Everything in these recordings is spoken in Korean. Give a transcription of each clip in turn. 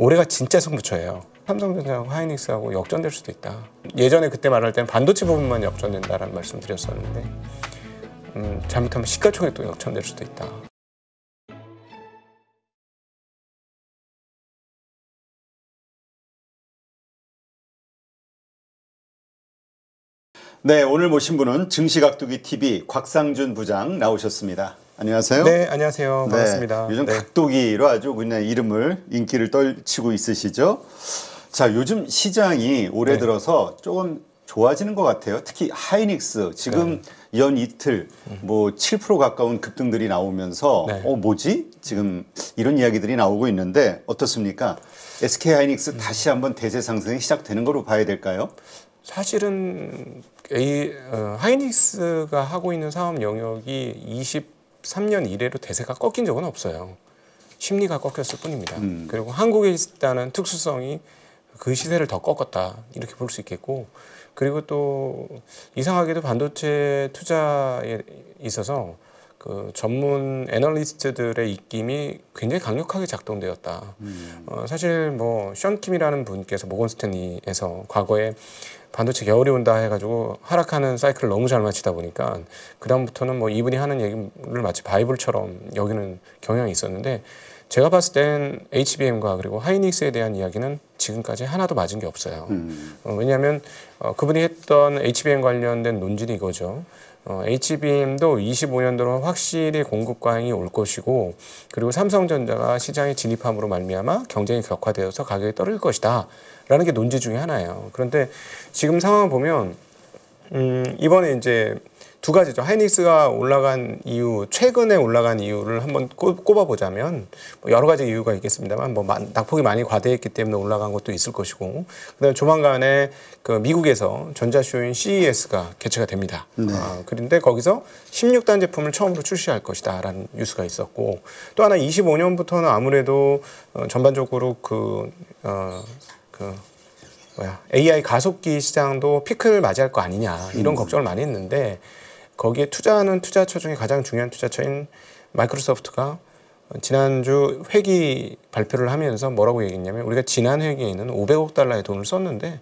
올해가 진짜 승부처예요. 삼성전자하고 하이닉스하고 역전될 수도 있다. 예전에 그때 말할 때는 반도체 부분만 역전된다라는 말씀 드렸었는데 잘못하면 시가총액도 역전될 수도 있다. 네, 오늘 모신 분은 증시각도기TV 곽상준 부장 나오셨습니다. 안녕하세요. 네, 안녕하세요. 반갑습니다. 네, 요즘 네. 각도기로 아주 그냥 인기를 떨치고 있으시죠. 자, 요즘 시장이 올해 네. 들어서 조금 좋아지는 것 같아요. 특히 하이닉스 지금 연 이틀 뭐 7% 가까운 급등들이 나오면서 네. 뭐지? 지금 이런 이야기들이 나오고 있는데 어떻습니까? SK 하이닉스 다시 한번 대세 상승이 시작되는 거로 봐야 될까요? 사실은 하이닉스가 하고 있는 사업 영역이 23년 이래로 대세가 꺾인 적은 없어요. 심리가 꺾였을 뿐입니다. 그리고 한국에 있다는 특수성이 그 시세를 더 꺾었다 이렇게 볼 수 있겠고, 그리고 또 이상하게도 반도체 투자에 있어서 그 전문 애널리스트들의 입김이 굉장히 강력하게 작동되었다. 사실 뭐 션킴이라는 분께서 모건 스탠리에서 과거에 반도체 겨울이 온다 해가지고 하락하는 사이클을 너무 잘 맞추다 보니까 그 다음부터는 뭐 이분이 하는 얘기를 마치 바이블처럼 여기는 경향이 있었는데, 제가 봤을 땐 HBM과 그리고 하이닉스에 대한 이야기는 지금까지 하나도 맞은 게 없어요. 왜냐하면 그분이 했던 HBM 관련된 논지는 이거죠. HBM도 25년도로 확실히 공급 과잉이 올 것이고, 그리고 삼성전자가 시장에 진입함으로 말미암아 경쟁이 격화되어서 가격이 떨어질 것이다 라는 게 논지 중에 하나예요. 그런데 지금 상황을 보면 이번에 이제 두 가지죠. 하이닉스가 올라간 이유, 최근에 올라간 이유를 한번 꼽아보자면 여러 가지 이유가 있겠습니다만 뭐 낙폭이 많이 과대했기 때문에 올라간 것도 있을 것이고, 그다음에 조만간에 그 미국에서 전자쇼인 CES가 개최가 됩니다. 네. 그런데 거기서 16단 제품을 처음으로 출시할 것이다라는 뉴스가 있었고, 또 하나 25년부터는 아무래도 전반적으로 AI 가속기 시장도 피크를 맞이할 거 아니냐 이런 걱정을 많이 했는데, 거기에 투자하는 투자처 중에 가장 중요한 투자처인 마이크로소프트가 지난주 회기 발표를 하면서 뭐라고 얘기했냐면, 우리가 지난 회기에는 500억 달러의 돈을 썼는데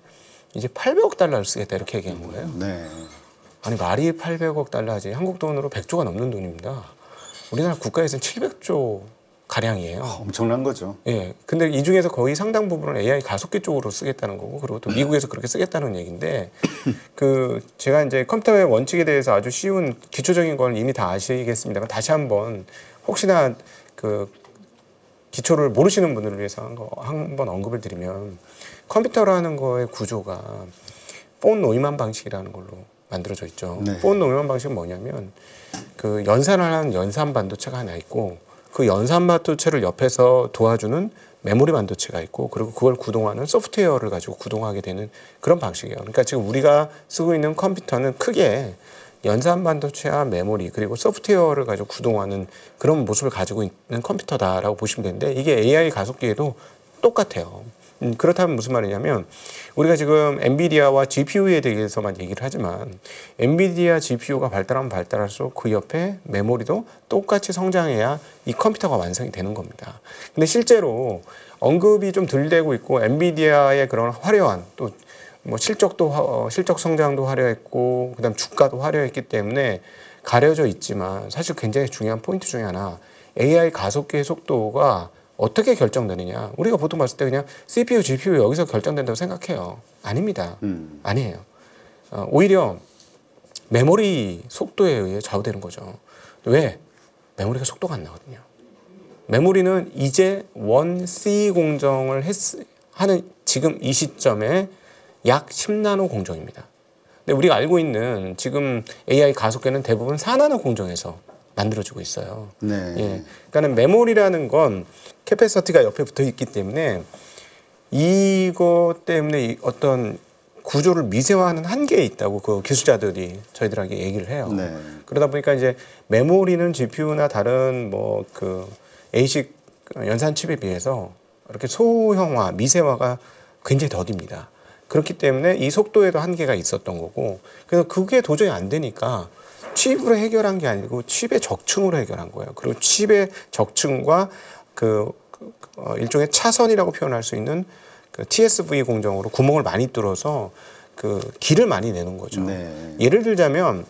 이제 800억 달러를 쓰겠다 이렇게 얘기한 거예요. 네. 아니 말이 800억 달러지, 한국 돈으로 100조가 넘는 돈입니다. 우리나라 국가에서는 700조 가량이에요. 엄청난 거죠. 예. 근데 이 중에서 거의 상당 부분을 AI 가속기 쪽으로 쓰겠다는 거고, 그리고 또 미국에서 그렇게 쓰겠다는 얘기인데, 제가 이제 컴퓨터의 원칙에 대해서 아주 쉬운 기초적인 걸 이미 다 아시겠습니다만 다시 한번 혹시나 그 기초를 모르시는 분들을 위해서 한번 언급을 드리면, 컴퓨터라는 거의 구조가 폰 노이만 방식이라는 걸로 만들어져 있죠. 네. 폰 노이만 방식은 뭐냐면 그 연산을 하는 연산 반도체가 하나 있고, 그 연산 반도체를 옆에서 도와주는 메모리 반도체가 있고, 그리고 그걸 구동하는 소프트웨어를 가지고 구동하게 되는 그런 방식이에요. 그러니까 지금 우리가 쓰고 있는 컴퓨터는 크게 연산 반도체와 메모리 그리고 소프트웨어를 가지고 구동하는 그런 모습을 가지고 있는 컴퓨터다라고 보시면 되는데, 이게 AI 가속기에도 똑같아요. 그렇다면 무슨 말이냐면, 우리가 지금 엔비디아와 GPU에 대해서만 얘기를 하지만 엔비디아 GPU가 발달하면 발달할수록 그 옆에 메모리도 똑같이 성장해야 이 컴퓨터가 완성이 되는 겁니다. 근데 실제로 언급이 좀 덜 되고 있고, 엔비디아의 그런 화려한 또 뭐 실적 성장도 화려했고, 그다음 주가도 화려했기 때문에 가려져 있지만, 사실 굉장히 중요한 포인트 중에 하나, AI 가속기의 속도가 어떻게 결정되느냐. 우리가 보통 봤을 때 그냥 CPU, GPU 여기서 결정된다고 생각해요. 아닙니다. 아니에요. 오히려 메모리 속도에 의해 좌우되는 거죠. 왜? 메모리가 속도가 안 나거든요. 메모리는 이제 1C 공정을 하는 지금 이 시점에 약 10나노 공정입니다. 근데 우리가 알고 있는 지금 AI 가속기는 대부분 4나노 공정에서 만들어지고 있어요. 네. 예. 그러니까는 메모리라는 건 캐패시티가 옆에 붙어 있기 때문에 이것 때문에 어떤 구조를 미세화하는 한계에 있다고 그 기술자들이 저희들에게 얘기를 해요. 네. 그러다 보니까 이제 메모리는 GPU나 다른 뭐 그 ASIC 연산 칩에 비해서 이렇게 소형화, 미세화가 굉장히 더딥니다. 그렇기 때문에 이 속도에도 한계가 있었던 거고, 그래서 그게 도저히 안 되니까 칩으로 해결한 게 아니고 칩의 적층으로 해결한 거예요. 그리고 칩의 적층과 그 일종의 차선이라고 표현할 수 있는 그 TSV 공정으로 구멍을 많이 뚫어서 그 기를 많이 내는 거죠. 네. 예를 들자면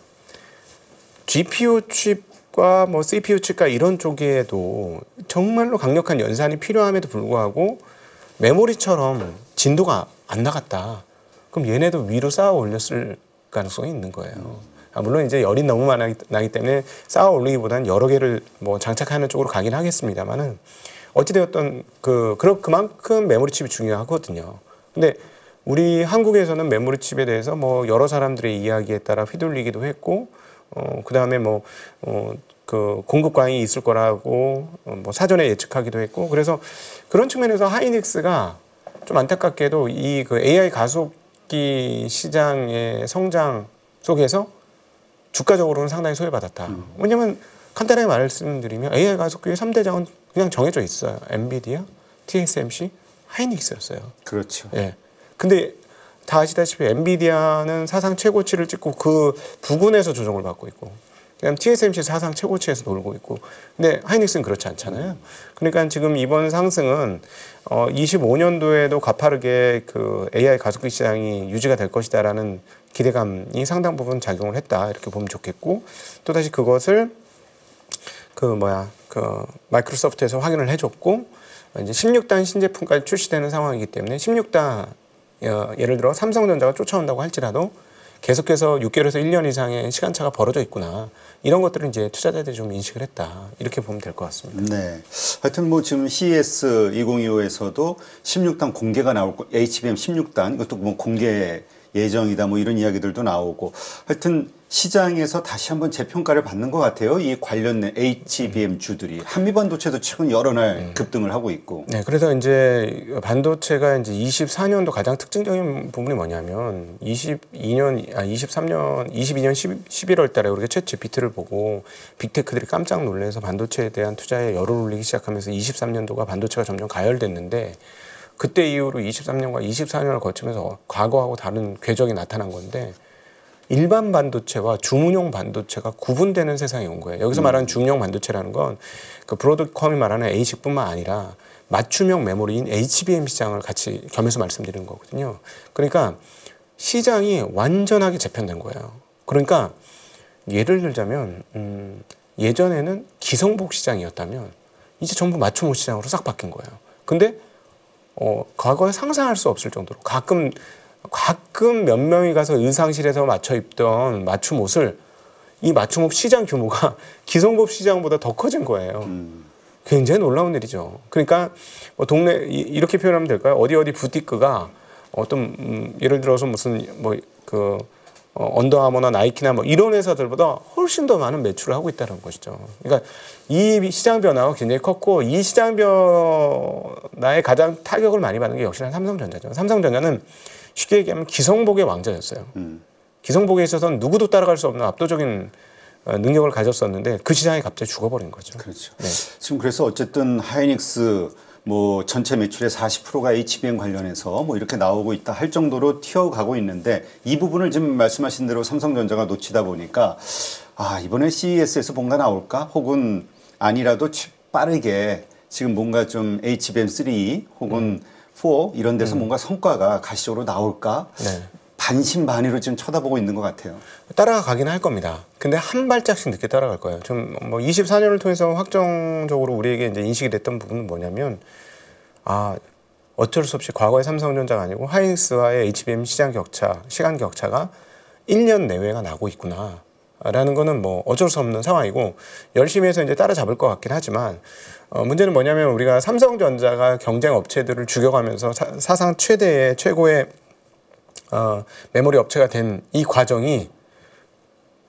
GPU 칩과 뭐 CPU 칩과 이런 쪽에도 정말로 강력한 연산이 필요함에도 불구하고 메모리처럼 진도가 안 나갔다. 그럼 얘네도 위로 쌓아 올렸을 가능성이 있는 거예요. 물론 이제 열이 너무 나기 때문에 쌓아 올리기보다는 여러 개를 뭐 장착하는 쪽으로 가긴 하겠습니다만은 어찌되었던 그만큼 메모리 칩이 중요하거든요. 근데 우리 한국에서는 메모리 칩에 대해서 뭐 여러 사람들의 이야기에 따라 휘둘리기도 했고, 그 다음에 그 공급광이 있을 거라고 뭐 사전에 예측하기도 했고, 그래서 그런 측면에서 하이닉스가 좀 안타깝게도 이 그 AI 가속기 시장의 성장 속에서 주가적으로는 상당히 소외받았다. 왜냐면 간단하게 말씀드리면 AI 가속기의 3대장은 그냥 정해져 있어요. 엔비디아, TSMC, 하이닉스였어요. 그렇죠. 예. 근데 다 아시다시피 엔비디아는 사상 최고치를 찍고 그 부근에서 조정을 받고 있고, 그다음 TSMC 사상 최고치에서 놀고 있고, 근데 하이닉스는 그렇지 않잖아요. 그러니까 지금 이번 상승은 25년도에도 가파르게 그 AI 가속기 시장이 유지가 될 것이다라는 기대감이 상당 부분 작용을 했다, 이렇게 보면 좋겠고, 또 다시 그것을 마이크로소프트에서 확인을 해줬고, 이제 16단 신제품까지 출시되는 상황이기 때문에 16단 예를 들어 삼성전자가 쫓아온다고 할지라도 계속해서 6개월에서 1년 이상의 시간차가 벌어져 있구나, 이런 것들을 이제 투자자들이 좀 인식을 했다, 이렇게 보면 될 것 같습니다. 네. 하여튼 뭐 지금 CES 2025에서도 16단 공개가 나올 거, HBM 16단 이것도 뭐 공개 예정이다, 뭐 이런 이야기들도 나오고, 하여튼 시장에서 다시 한번 재평가를 받는 것 같아요. 이 관련된 HBM 주들이 한미 반도체도 최근 여러 날 급등을 하고 있고. 네, 그래서 이제 반도체가 이제 24년도 가장 특징적인 부분이 뭐냐면 22년 11월 달에 우리가 챗 GPT를 보고 빅테크들이 깜짝 놀라서 반도체에 대한 투자에 열을 올리기 시작하면서 23년도가 반도체가 점점 가열됐는데, 그때 이후로 23년과 24년을 거치면서 과거하고 다른 궤적이 나타난 건데, 일반 반도체와 주문용 반도체가 구분되는 세상이 온 거예요. 여기서 말하는 주문용 반도체라는 건 그 브로드컴이 말하는 ASIC뿐만 아니라 맞춤형 메모리인 HBM 시장을 같이 겸해서 말씀드리는 거거든요. 그러니까 시장이 완전하게 재편된 거예요. 그러니까 예를 들자면 예전에는 기성복 시장이었다면 이제 전부 맞춤옷 시장으로 싹 바뀐 거예요. 근데 과거에 상상할 수 없을 정도로 가끔 몇 명이 가서 의상실에서 맞춰 입던 맞춤 옷을, 이 맞춤 옷 시장 규모가 기성복 시장보다 더 커진 거예요. 굉장히 놀라운 일이죠. 그러니까 뭐 동네 이렇게 표현하면 될까요? 어디 부티크가 어떤 예를 들어서 무슨 언더아머나 나이키나 뭐 이런 회사들보다 훨씬 더 많은 매출을 하고 있다는 것이죠. 그러니까 이 시장 변화가 굉장히 컸고, 이 시장 변화에 가장 타격을 많이 받는 게 역시나 삼성전자죠. 삼성전자는 쉽게 얘기하면 기성복의 왕자였어요. 기성복에 있어서는 누구도 따라갈 수 없는 압도적인 능력을 가졌었는데 그 시장이 갑자기 죽어버린 거죠. 그렇죠. 네. 지금 그래서 어쨌든 하이닉스 뭐 전체 매출의 40%가 HBM 관련해서 뭐 이렇게 나오고 있다 할 정도로 튀어가고 있는데, 이 부분을 지금 말씀하신 대로 삼성전자가 놓치다 보니까 이번에 CES에서 뭔가 나올까? 혹은 아니라도 빠르게 지금 뭔가 좀 HBM3 혹은 4 이런 데서 뭔가 성과가 가시적으로 나올까? 네. 반신반의로 지금 쳐다보고 있는 것 같아요. 따라가긴 할 겁니다. 근데 한 발짝씩 늦게 따라갈 거예요. 좀 뭐 24년을 통해서 확정적으로 우리에게 이제 인식이 됐던 부분은 뭐냐면, 어쩔 수 없이 과거의 삼성전자가 아니고 하이닉스와의 HBM 시간 격차가 1년 내외가 나고 있구나라는 거는 뭐 어쩔 수 없는 상황이고, 열심히 해서 이제 따라잡을 것 같긴 하지만, 문제는 뭐냐면 우리가 삼성전자가 경쟁 업체들을 죽여가면서 사상 최고의 메모리 업체가 된 이 과정이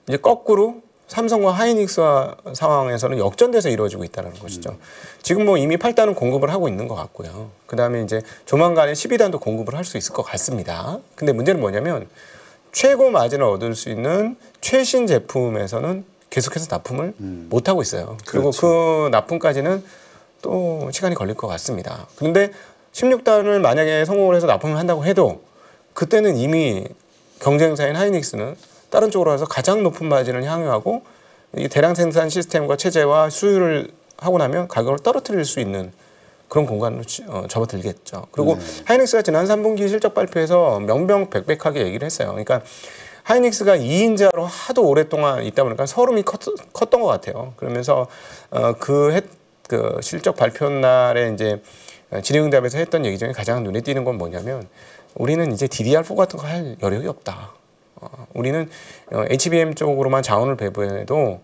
이제 거꾸로 삼성과 하이닉스와 상황에서는 역전돼서 이루어지고 있다는 것이죠. 지금 뭐 이미 8단은 공급을 하고 있는 것 같고요. 그 다음에 이제 조만간에 12단도 공급을 할 수 있을 것 같습니다. 근데 문제는 뭐냐면 최고 마진을 얻을 수 있는 최신 제품에서는 계속해서 납품을 못 하고 있어요. 그리고 그렇죠. 그 납품까지는 또 시간이 걸릴 것 같습니다. 그런데 16단을 만약에 성공을 해서 납품을 한다고 해도 그때는 이미 경쟁사인 하이닉스는 다른 쪽으로 가서 가장 높은 마진을 향유하고 이 대량 생산 시스템과 체제와 수율을 하고 나면 가격을 떨어뜨릴 수 있는 그런 공간으로 접어들겠죠. 그리고 하이닉스가 지난 3분기 실적 발표에서 명명백백하게 얘기를 했어요. 그러니까 하이닉스가 2인자로 하도 오랫동안 있다 보니까 서름이 컸던 것 같아요. 그러면서 그 실적 발표 날에 이제 질의응답에서 했던 얘기 중에 가장 눈에 띄는 건 뭐냐면 우리는 이제 DDR4 같은 거 할 여력이 없다. 우리는 HBM 쪽으로만 자원을 배분해도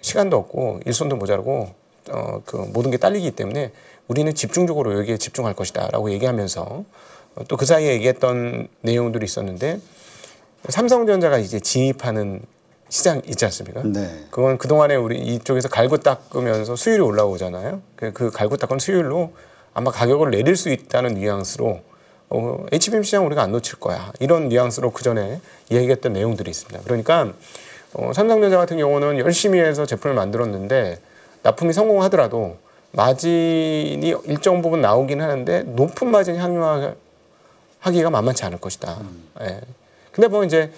시간도 없고 일손도 모자라고 그 모든 게 딸리기 때문에 우리는 집중적으로 여기에 집중할 것이다라고 얘기하면서 또 그 사이에 얘기했던 내용들이 있었는데 삼성전자가 이제 진입하는 시장 있지 않습니까? 네. 그건 그동안에 우리 이쪽에서 갈고 닦으면서 수율이 올라오잖아요. 그 갈고 닦은 수율로 아마 가격을 내릴 수 있다는 뉘앙스로 HBM 시장 우리가 안 놓칠 거야. 이런 뉘앙스로 그 전에 얘기했던 내용들이 있습니다. 그러니까 삼성전자 같은 경우는 열심히 해서 제품을 만들었는데 납품이 성공하더라도 마진이 일정 부분 나오긴 하는데 높은 마진 향유하기가 만만치 않을 것이다. 예. 근데 뭐 이제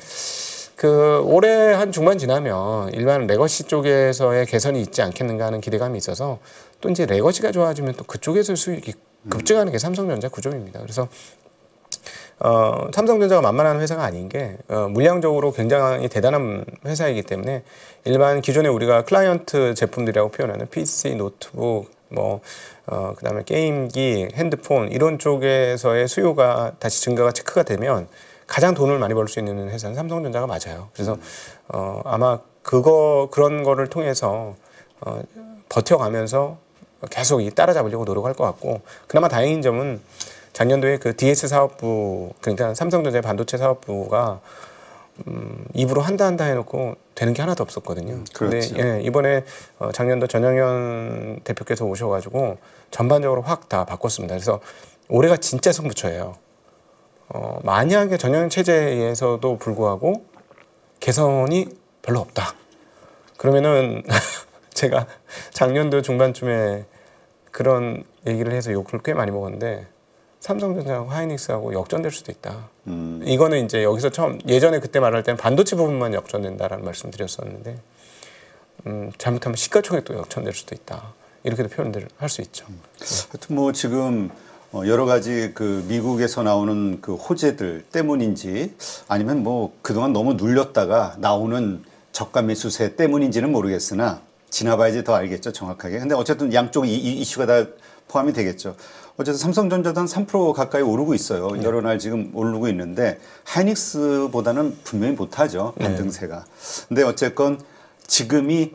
그 올해 한 중반 지나면 일반 레거시 쪽에서의 개선이 있지 않겠는가 하는 기대감이 있어서 또 이제 레거시가 좋아지면 또 그쪽에서 수익이 급증하는 게 삼성전자 구조입니다. 그래서 삼성전자가 만만한 회사가 아닌 게 물량적으로 굉장히 대단한 회사이기 때문에 일반 기존에 우리가 클라이언트 제품들이라고 표현하는 PC, 노트북, 그다음에 게임기, 핸드폰 이런 쪽에서의 수요가 다시 증가가 체크가 되면 가장 돈을 많이 벌 수 있는 회사는 삼성전자가 맞아요. 그래서 아마 그런 거를 통해서 버텨가면서 계속 따라잡으려고 노력할 것 같고 그나마 다행인 점은 작년도에 그 DS 사업부 그러니까 삼성전자 반도체 사업부가 입으로 한다 해놓고 되는 게 하나도 없었거든요. 그렇죠. 근데 예, 이번에 작년도 전영현 대표께서 오셔가지고 전반적으로 확 다 바꿨습니다. 그래서 올해가 진짜 승부처예요. 만약에 전형 체제에서도 불구하고 개선이 별로 없다. 그러면은 제가 작년도 중반쯤에 그런 얘기를 해서 욕을 꽤 많이 먹었는데 삼성전자하고 하이닉스하고 역전될 수도 있다. 이거는 이제 여기서 처음 예전에 그때 말할 때는 반도체 부분만 역전된다라는 말씀드렸었는데 잘못하면 시가총액도 역전될 수도 있다. 이렇게도 표현을 할 수 있죠. 하여튼 뭐 지금 여러 가지 그 미국에서 나오는 그 호재들 때문인지 아니면 뭐 그동안 너무 눌렸다가 나오는 저가 매수세 때문인지는 모르겠으나 지나봐야지 더 알겠죠, 정확하게. 근데 어쨌든 양쪽 이 이슈가 다 포함이 되겠죠. 어쨌든 삼성전자도 한 3% 가까이 오르고 있어요. 여러 날 지금 오르고 있는데 하이닉스보다는 분명히 못하죠, 반등세가. 근데 어쨌건 지금이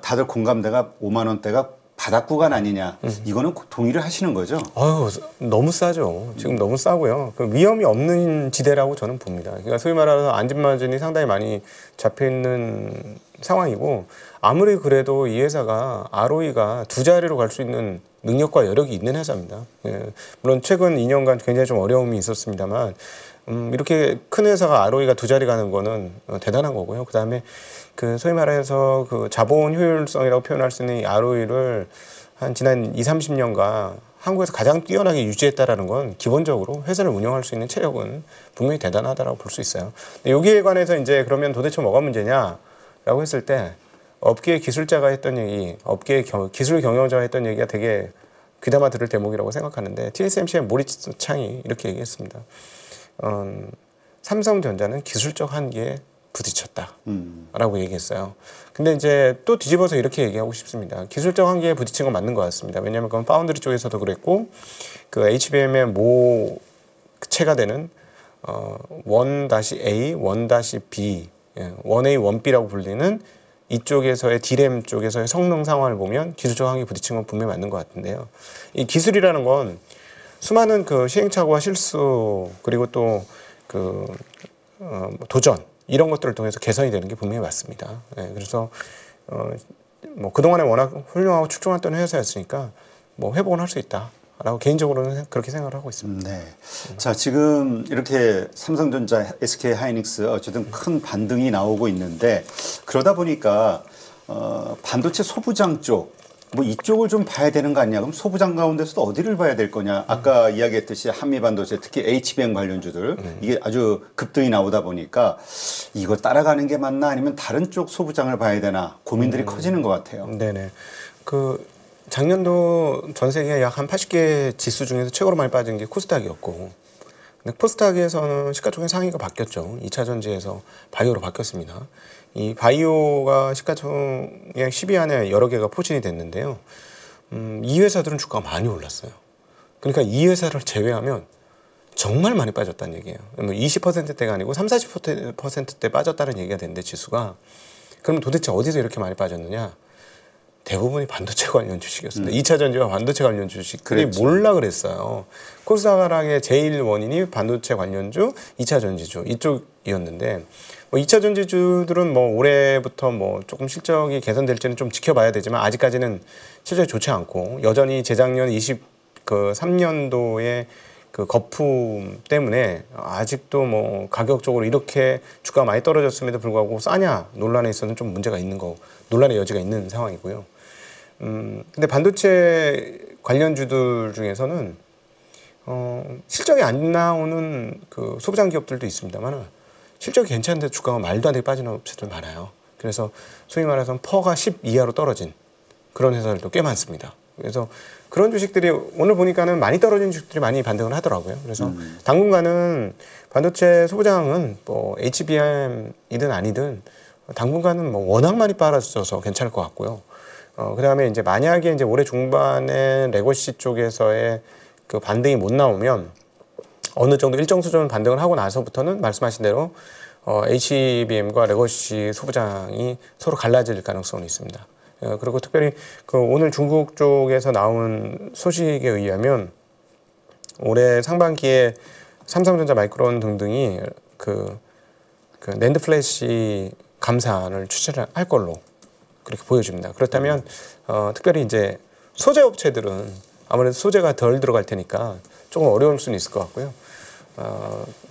다들 공감대가 5만 원대가 바닥 구간 아니냐, 이거는 동의를 하시는 거죠? 아유, 너무 싸죠. 지금 너무 싸고요. 그 위험이 없는 지대라고 저는 봅니다. 그러니까 소위 말해서 안전마진이 상당히 많이 잡혀 있는 상황이고 아무리 그래도 이 회사가 ROE가 두 자리로 갈 수 있는 능력과 여력이 있는 회사입니다. 예, 물론 최근 2년간 굉장히 좀 어려움이 있었습니다만 이렇게 큰 회사가 ROE가 두 자리 가는 거는 대단한 거고요. 그다음에 그 소위 말해서 그 자본 효율성이라고 표현할 수 있는 이 ROE를 한 지난 20-30년간 한국에서 가장 뛰어나게 유지했다라는 건 기본적으로 회사를 운영할 수 있는 체력은 분명히 대단하다라고 볼 수 있어요. 근데 여기에 관해서 이제 그러면 도대체 뭐가 문제냐라고 했을 때 업계 기술자가 했던 얘기, 업계 기술 경영자가 했던 얘기가 되게 귀담아 들을 대목이라고 생각하는데 TSMC의 모리츠 창이 이렇게 얘기했습니다. 삼성전자는 기술적 한계에 부딪혔다라고 얘기했어요. 근데 이제 또 뒤집어서 이렇게 얘기하고 싶습니다. 기술적 한계에 부딪힌 건 맞는 것 같습니다. 왜냐하면 그건 파운드리 쪽에서도 그랬고 그 HBM의 모체가 되는 1-A, 1-B, 1A, 1B라고 불리는 이쪽에서의 D램 쪽에서의 성능 상황을 보면 기술적 한계에 부딪힌 건 분명히 맞는 것 같은데요. 이 기술이라는 건 수많은 그 시행착오와 실수 그리고 또 그 도전 이런 것들을 통해서 개선이 되는 게 분명히 맞습니다. 예, 그래서 뭐 그동안에 워낙 훌륭하고 출중했던 회사였으니까 뭐 회복은 할 수 있다라고 개인적으로는 그렇게 생각을 하고 있습니다. 네. 자, 지금 이렇게 삼성전자, SK 하이닉스 어쨌든 큰 반등이 나오고 있는데 그러다 보니까 반도체 소부장 쪽 뭐 이쪽을 좀 봐야 되는 거 아니냐? 그럼 소부장 가운데서도 어디를 봐야 될 거냐? 아까 이야기했듯이 한미 반도체 특히 HBM 관련주들 이게 아주 급등이 나오다 보니까 이거 따라가는 게 맞나 아니면 다른 쪽 소부장을 봐야 되나 고민들이 커지는 것 같아요. 네네. 그 작년도 전 세계 약 한 80개 지수 중에서 최고로 많이 빠진 게 코스닥이었고, 근데 코스닥에서는 시가총액 상위가 바뀌었죠. 2차 전지에서 바이오로 바뀌었습니다. 이 바이오가 시가총액 10위 안에 여러 개가 포진이 됐는데요. 이 회사들은 주가가 많이 올랐어요. 그러니까 이 회사를 제외하면 정말 많이 빠졌다는 얘기예요. 뭐 20%대가 아니고 30-40%대 빠졌다는 얘기가 되는데 지수가. 그럼 도대체 어디서 이렇게 많이 빠졌느냐? 대부분이 반도체 관련 주식이었습니다. 2차 전지와 반도체 관련 주식들이 그랬죠. 몰라 그랬어요. 코스닥의 제일 원인이 반도체 관련주, 2차 전지주 이쪽이었는데, 뭐 2차 전지주들은 뭐 올해부터 뭐 조금 실적이 개선될지는 좀 지켜봐야 되지만 아직까지는 실적이 좋지 않고, 여전히 재작년 23년도에 그 거품 때문에 아직도 뭐 가격적으로 이렇게 주가가 많이 떨어졌음에도 불구하고 싸냐 논란에 있어서는 좀 문제가 있는 거, 논란의 여지가 있는 상황이고요. 근데 반도체 관련주들 중에서는 실적이 안 나오는 그 소부장 기업들도 있습니다만 실적이 괜찮은데 주가가 말도 안 되게 빠지는 업체들 많아요. 그래서 소위 말해서 퍼가 10 이하로 떨어진 그런 회사들도 꽤 많습니다. 그래서 그런 주식들이 오늘 보니까는 많이 떨어진 주식들이 많이 반등을 하더라고요. 그래서 당분간은 반도체 소부장은 뭐 HBM이든 아니든 당분간은 뭐 워낙 많이 빨아져서 괜찮을 것 같고요. 그다음에 이제 만약에 이제 올해 중반에 레거시 쪽에서의 그 반등이 못 나오면 어느 정도 일정 수준 반등을 하고 나서부터는 말씀하신 대로 HBM과 레거시 소부장이 서로 갈라질 가능성은 있습니다. 그리고 특별히 그 오늘 중국 쪽에서 나온 소식에 의하면 올해 상반기에 삼성전자, 마이크론 등등이 그 낸드 플래시 감산을 추진할 걸로 그렇게 보여집니다. 그렇다면 특별히 이제 소재 업체들은 아무래도 소재가 덜 들어갈 테니까 조금 어려울 수는 있을 것 같고요.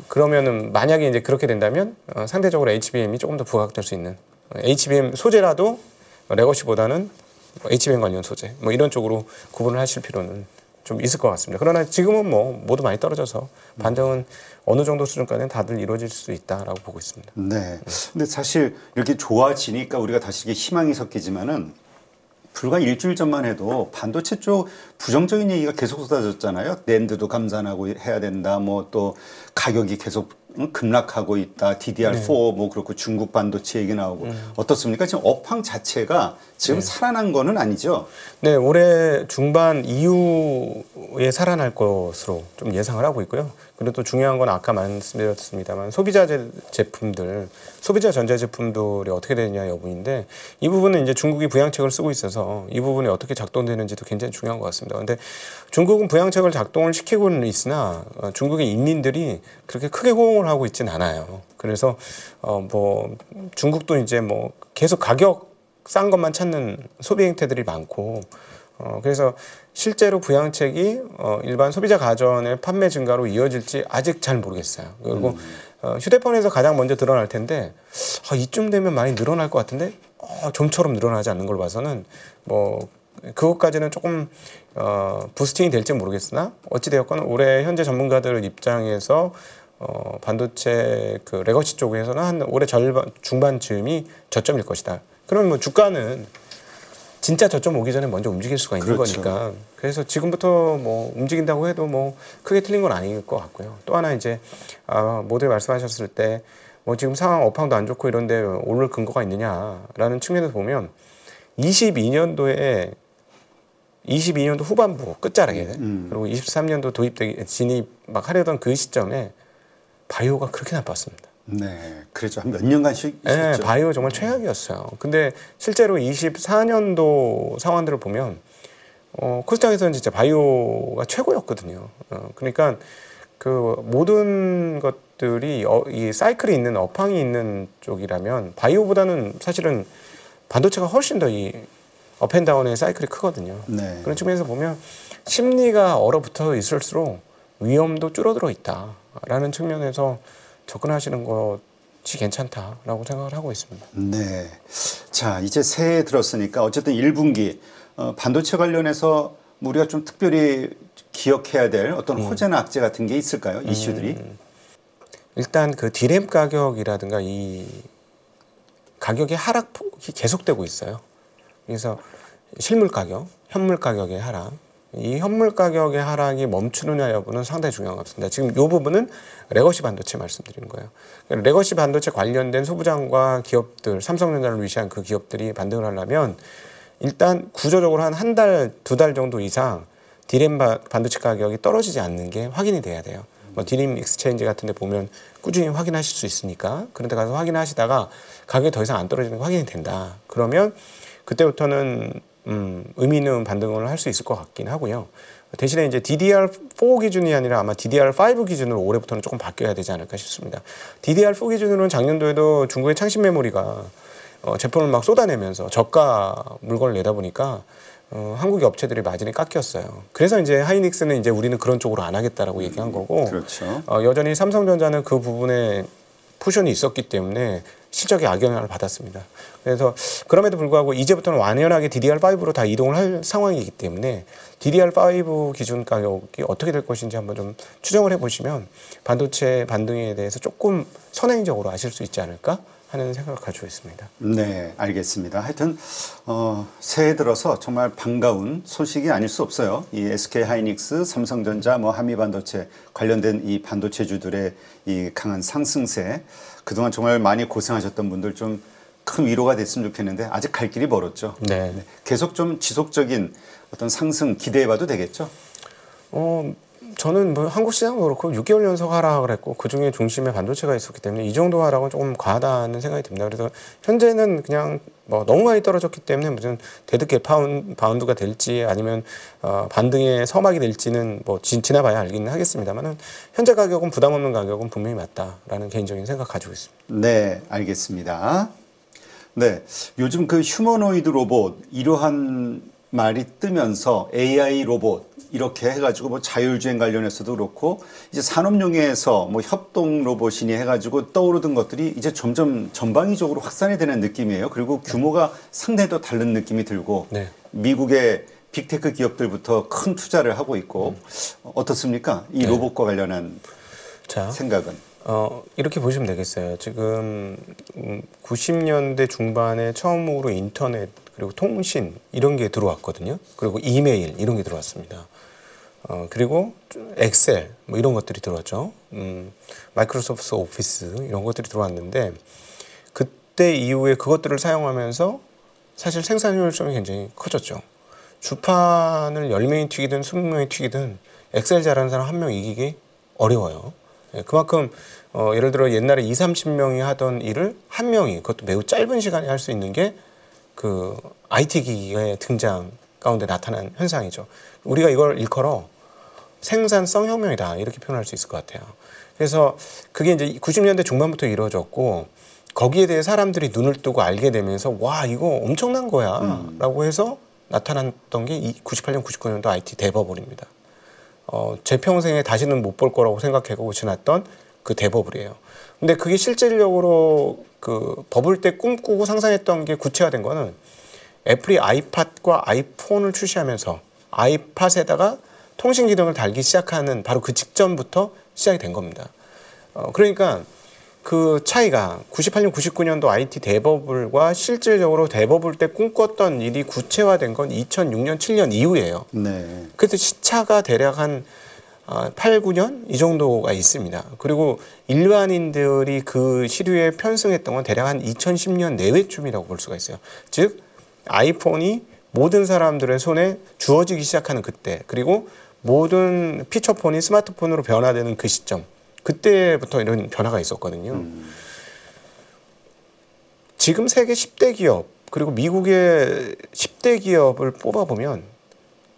그러면은 만약에 이제 그렇게 된다면 상대적으로 HBM이 조금 더 부각될 수 있는, HBM 소재라도 레거시보다는 HBM 관련 소재 뭐 이런 쪽으로 구분을 하실 필요는 좀 있을 것 같습니다. 그러나 지금은 뭐 모두 많이 떨어져서 반등은 어느 정도 수준까지는 다들 이루어질 수 있다라고 보고 있습니다. 네. 근데 사실 이렇게 좋아지니까 우리가 다시 이게 희망이 섞이지만은 불과 일주일 전만 해도 반도체 쪽 부정적인 얘기가 계속 쏟아졌잖아요. 낸드도 감산하고 해야 된다. 뭐 또 가격이 계속 급락하고 있다. DDR4 뭐 그렇고 중국 반도체 얘기 나오고 어떻습니까? 지금 업황 자체가 지금 살아난 거는 아니죠? 네, 올해 중반 이후에 살아날 것으로 좀 예상을 하고 있고요. 그리고 또 중요한 건 아까 말씀드렸습니다만 소비자 제품들, 소비자 전자제품들이 어떻게 되느냐 여부인데, 이 부분은 이제 중국이 부양책을 쓰고 있어서 이 부분이 어떻게 작동되는지도 굉장히 중요한 것 같습니다. 근데 중국은 부양책을 작동을 시키고는 있으나 중국의 인민들이 그렇게 크게 호응을 하고 있지는 않아요. 그래서 뭐 중국도 이제 뭐 계속 가격 싼 것만 찾는 소비 행태들이 많고, 그래서 실제로 부양책이 일반 소비자 가전의 판매 증가로 이어질지 아직 잘 모르겠어요. 그리고 휴대폰에서 가장 먼저 드러날 텐데 이쯤 되면 많이 늘어날 것 같은데 좀처럼 늘어나지 않는 걸 봐서는 뭐 그것까지는 조금 부스팅이 될지 모르겠으나 어찌되었건 올해 현재 전문가들 입장에서 반도체 그 레거시 쪽에서는 한 올해 중반쯤이 저점일 것이다. 그러면 뭐 주가는 진짜 저점 오기 전에 먼저 움직일 수가 있는 그렇죠. 거니까, 그래서 지금부터 뭐 움직인다고 해도 뭐 크게 틀린 건 아닐 것 같고요. 또 하나 이제 모두 말씀하셨을 때 뭐 지금 상황 업황도 안 좋고 이런데 오를 근거가 있느냐라는 측면에서 보면 22년도 후반부 끝자락에 그리고 23년도 진입 막 하려던 그 시점에 바이오가 그렇게 나빴습니다. 네, 그렇죠. 한 몇 년간씩 네, 있었죠. 바이오 정말 최악이었어요. 근데 실제로 24년도 상황들을 보면 코스닥에서는 진짜 바이오가 최고였거든요. 그러니까 그 모든 것들이 이 사이클이 있는 업황이 있는 쪽이라면 바이오보다는 사실은 반도체가 훨씬 더 이 업앤다운의 사이클이 크거든요. 네. 그런 측면에서 보면 심리가 얼어붙어 있을수록 위험도 줄어들어 있다라는 측면에서 접근하시는 것이 괜찮다라고 생각을 하고 있습니다. 네. 자, 이제 새해 들었으니까 어쨌든 1분기 반도체 관련해서 우리가 좀 특별히 기억해야 될 어떤 호재나 악재 같은 게 있을까요? 이슈들이? 일단 그 디램 가격이라든가 이 가격의 하락폭이 계속되고 있어요. 그래서 실물 가격, 현물 가격의 하락. 이 현물 가격의 하락이 멈추느냐 여부는 상당히 중요한 것 같습니다. 지금 이 부분은 레거시 반도체 말씀드리는 거예요. 레거시 반도체 관련된 소부장과 기업들, 삼성전자를 위시한 그 기업들이 반등을 하려면 일단 구조적으로 한 달, 두 달 정도 이상 디램 반도체 가격이 떨어지지 않는 게 확인이 돼야 돼요. 뭐 디램 익스체인지 같은 데 보면 꾸준히 확인하실 수 있으니까 그런 데 가서 확인하시다가 가격이 더 이상 안 떨어지는 게 확인이 된다. 그러면 그때부터는 의미 있는 반등을 할 수 있을 것 같긴 하고요. 대신에 이제 DDR4 기준이 아니라 아마 DDR5 기준으로 올해부터는 조금 바뀌어야 되지 않을까 싶습니다. DDR4 기준으로는 작년도에도 중국의 창신 메모리가 제품을 막 쏟아내면서 저가 물건을 내다 보니까 한국의 업체들이 마진이 깎였어요. 그래서 이제 하이닉스는 이제 우리는 그런 쪽으로 안 하겠다라고 얘기한 거고, 그렇죠. 여전히 삼성전자는 그 부분에 쿠션이 있었기 때문에 실적에 악영향을 받았습니다. 그래서 그럼에도 불구하고 이제부터는 완연하게 DDR5로 다 이동을 할 상황이기 때문에 DDR5 기준 가격이 어떻게 될 것인지 한번 좀 추정을 해보시면 반도체 반등에 대해서 조금 선행적으로 아실 수 있지 않을까 하는 생각을 가지고 있습니다. 네, 알겠습니다. 하여튼 새해 들어서 정말 반가운 소식이 아닐 수 없어요. 이 SK 하이닉스, 삼성전자, 뭐 한미반도체 관련된 이 반도체주들의 이 강한 상승세, 그동안 정말 많이 고생하셨던 분들 좀 큰 위로가 됐으면 좋겠는데 아직 갈 길이 멀었죠. 네. 계속 좀 지속적인 어떤 상승 기대해봐도 되겠죠. 저는 뭐 한국 시장도 그렇고 6개월 연속 하락을 했고 그중에 중심에 반도체가 있었기 때문에 이 정도 하락은 조금 과하다는 생각이 듭니다. 그래서 현재는 그냥 뭐 너무 많이 떨어졌기 때문에 무슨 데드캣 바운드가 될지 아니면 반등의 서막이 될지는 뭐 지나봐야 알기는 하겠습니다만은 현재 가격은 부담 없는 가격은 분명히 맞다라는 개인적인 생각 가지고 있습니다. 네, 알겠습니다. 네, 요즘 그 휴머노이드 로봇 이러한 말이 뜨면서 AI 로봇 이렇게 해가지고 뭐 자율주행 관련해서도 그렇고 이제 산업용에서 뭐 협동 로봇이니 해가지고 떠오르던 것들이 이제 점점 전방위적으로 확산이 되는 느낌이에요. 그리고 규모가 상당히 또 다른 느낌이 들고 네. 미국의 빅테크 기업들부터 큰 투자를 하고 있고 어떻습니까? 이 로봇과 관련한 자, 생각은? 이렇게 보시면 되겠어요. 지금 90년대 중반에 처음으로 인터넷 그리고 통신 이런 게 들어왔거든요. 그리고 이메일 이런 게 들어왔습니다. 그리고 엑셀 뭐 이런 것들이 들어왔죠. 마이크로소프트 오피스 이런 것들이 들어왔는데 그때 이후에 그것들을 사용하면서 사실 생산 효율성이 굉장히 커졌죠. 주판을 10명이 튀기든 20명이 튀기든 엑셀 잘하는 사람 한 명 이기기 어려워요. 그만큼 예를 들어 옛날에 20, 30명이 하던 일을 한 명이 그것도 매우 짧은 시간에 할 수 있는 게 그 IT 기기의 등장 가운데 나타난 현상이죠. 우리가 이걸 일컬어 생산성 혁명이다 이렇게 표현할 수 있을 것 같아요. 그래서 그게 이제 90년대 중반부터 이루어졌고 거기에 대해 사람들이 눈을 뜨고 알게 되면서 와 이거 엄청난 거야 라고 해서 나타났던 게 98년 99년도 IT 대버블입니다. 제 평생에 다시는 못 볼 거라고 생각하고 지났던 그 대버블이에요. 근데 그게 실질적으로 그 버블 때 꿈꾸고 상상했던 게 구체화된 거는 애플이 아이팟과 아이폰을 출시하면서 아이팟에다가 통신 기능을 달기 시작하는 바로 그 직전부터 시작이 된 겁니다. 그러니까 그 차이가 98년, 99년도 IT 대버블과 실질적으로 대버블 때 꿈꿨던 일이 구체화된 건 2006년, 7년 이후예요. 네. 그래서 시차가 대략 한 8, 9년 이 정도가 있습니다. 그리고 일반인들이 그 시류에 편승했던 건 대략 한 2010년 내외쯤이라고 볼 수가 있어요. 즉 아이폰이 모든 사람들의 손에 주어지기 시작하는 그때, 그리고 모든 피처폰이 스마트폰으로 변화되는 그 시점, 그때부터 이런 변화가 있었거든요. 지금 세계 10대 기업 그리고 미국의 10대 기업을 뽑아보면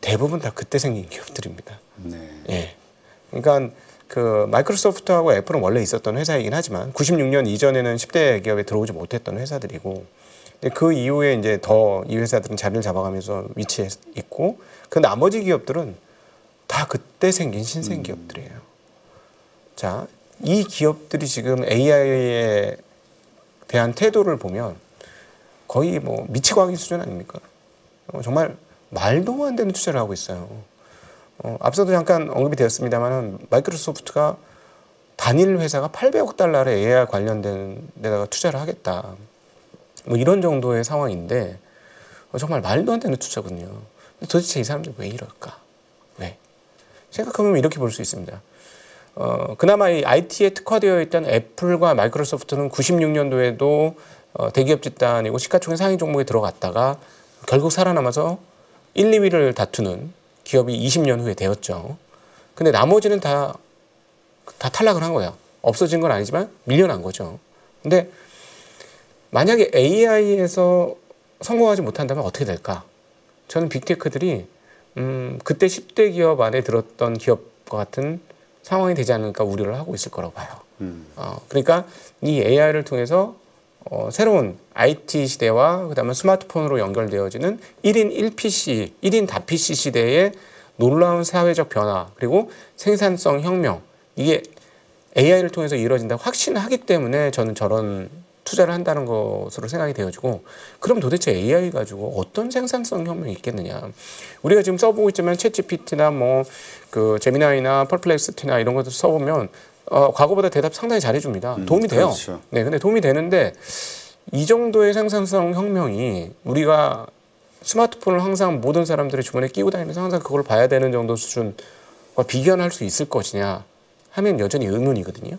대부분 다 그때 생긴 기업들입니다. 네. 예. 그러니까 그 마이크로소프트하고 애플은 원래 있었던 회사이긴 하지만 96년 이전에는 10대 기업에 들어오지 못했던 회사들이고, 근데 그 이후에 이제 더 이 회사들은 자리를 잡아가면서 위치해 있고, 그 나머지 기업들은 다 그때 생긴 신생 기업들이에요. 자, 이 기업들이 지금 AI에 대한 태도를 보면 거의 뭐 미치광이 수준 아닙니까? 정말 말도 안 되는 투자를 하고 있어요. 앞서도 잠깐 언급이 되었습니다만 마이크로소프트가 단일 회사가 800억 달러의 AI 관련된 데다가 투자를 하겠다. 뭐 이런 정도의 상황인데 정말 말도 안 되는 투자거든요. 도대체 이 사람들 왜 이럴까? 왜? 생각해보면 이렇게 볼 수 있습니다. 그나마 이 IT에 특화되어 있던 애플과 마이크로소프트는 96년도에도 대기업 집단이고 시가총액 상위 종목에 들어갔다가 결국 살아남아서 1, 2위를 다투는 기업이 20년 후에 되었죠. 근데 나머지는 다 탈락을 한 거예요. 없어진 건 아니지만 밀려난 거죠. 근데 만약에 AI에서 성공하지 못한다면 어떻게 될까? 저는 빅테크들이 그때 10대 기업 안에 들었던 기업과 같은 상황이 되지 않을까 우려를 하고 있을 거라고 봐요. 그러니까 이 AI를 통해서 새로운 IT 시대와 그다음에 스마트폰으로 연결되어지는 1인 1PC, 1인 다 PC 시대의 놀라운 사회적 변화 그리고 생산성 혁명 이게 AI를 통해서 이루어진다고 확신하기 때문에 저는 저런 투자를 한다는 것으로 생각이 되어지고 그럼 도대체 AI 가지고 어떤 생산성 혁명이 있겠느냐. 우리가 지금 써보고 있지만 챗GPT나 뭐 그 제미나이나 퍼플렉스티나 이런 것들 써보면 과거보다 대답 상당히 잘해줍니다. 도움이 돼요. 그렇죠. 네, 근데 도움이 되는데 이 정도의 생산성 혁명이 우리가 스마트폰을 항상 모든 사람들의 주머니에 끼고 다니면서 항상 그걸 봐야 되는 정도 수준과 비견할 수 있을 것이냐 하면 여전히 의문이거든요.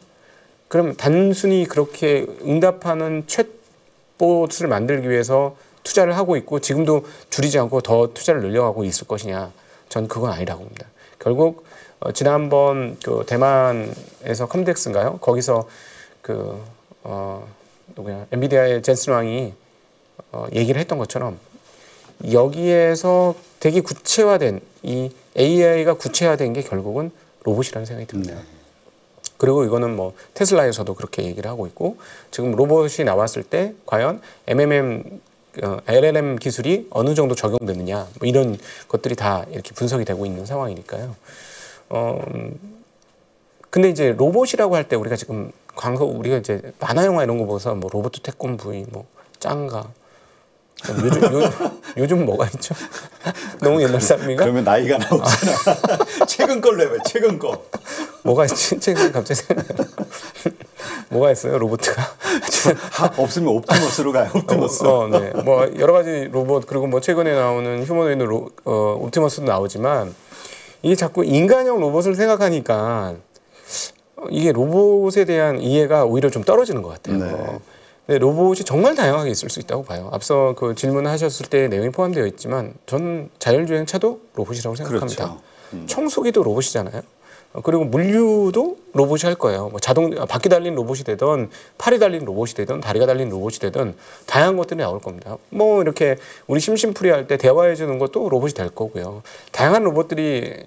그럼 단순히 그렇게 응답하는 챗봇을 만들기 위해서 투자를 하고 있고 지금도 줄이지 않고 더 투자를 늘려가고 있을 것이냐? 전 그건 아니라고 봅니다. 결국 지난번 그 대만에서 컴덱스인가요? 거기서 그 누구야 엔비디아의 젠슨 왕이 얘기를 했던 것처럼 여기에서 되게 구체화된 이 AI가 구체화된 게 결국은 로봇이라는 생각이 듭니다. 그리고 이거는 뭐 테슬라에서도 그렇게 얘기를 하고 있고 지금 로봇이 나왔을 때 과연 LLM 기술이 어느 정도 적용되느냐 뭐 이런 것들이 다 이렇게 분석이 되고 있는 상황이니까요. 근데 이제 로봇이라고 할 때 우리가 지금 우리가 이제 만화 영화 이런 거 보고서 뭐 로봇 태권브이 뭐 짱가 요즘 뭐가 있죠? 너무 옛날 사람인가? 그러면 나이가 나오잖아. 최근 걸로 해봐요. 최근 거. 뭐가 있지? 최근 갑자기 뭐가 있어요? 로봇가 없으면 옵티머스로 가요. 옵티머스. 네. 뭐 여러 가지 로봇 그리고 뭐 최근에 나오는 휴머노이드 옵티머스도 나오지만 이게 자꾸 인간형 로봇을 생각하니까 이게 로봇에 대한 이해가 오히려 좀 떨어지는 것 같아요. 네. 근데 로봇이 정말 다양하게 있을 수 있다고 봐요. 앞서 그 질문하셨을 때 내용이 포함되어 있지만 저는 자율주행차도 로봇이라고 생각합니다. 그렇죠. 청소기도 로봇이잖아요. 그리고 물류도 로봇이 할 거예요. 뭐 바퀴 달린 로봇이 되든 팔이 달린 로봇이 되든 다리가 달린 로봇이 되든 다양한 것들이 나올 겁니다. 뭐 이렇게 우리 심심풀이 할 때 대화해 주는 것도 로봇이 될 거고요. 다양한 로봇들이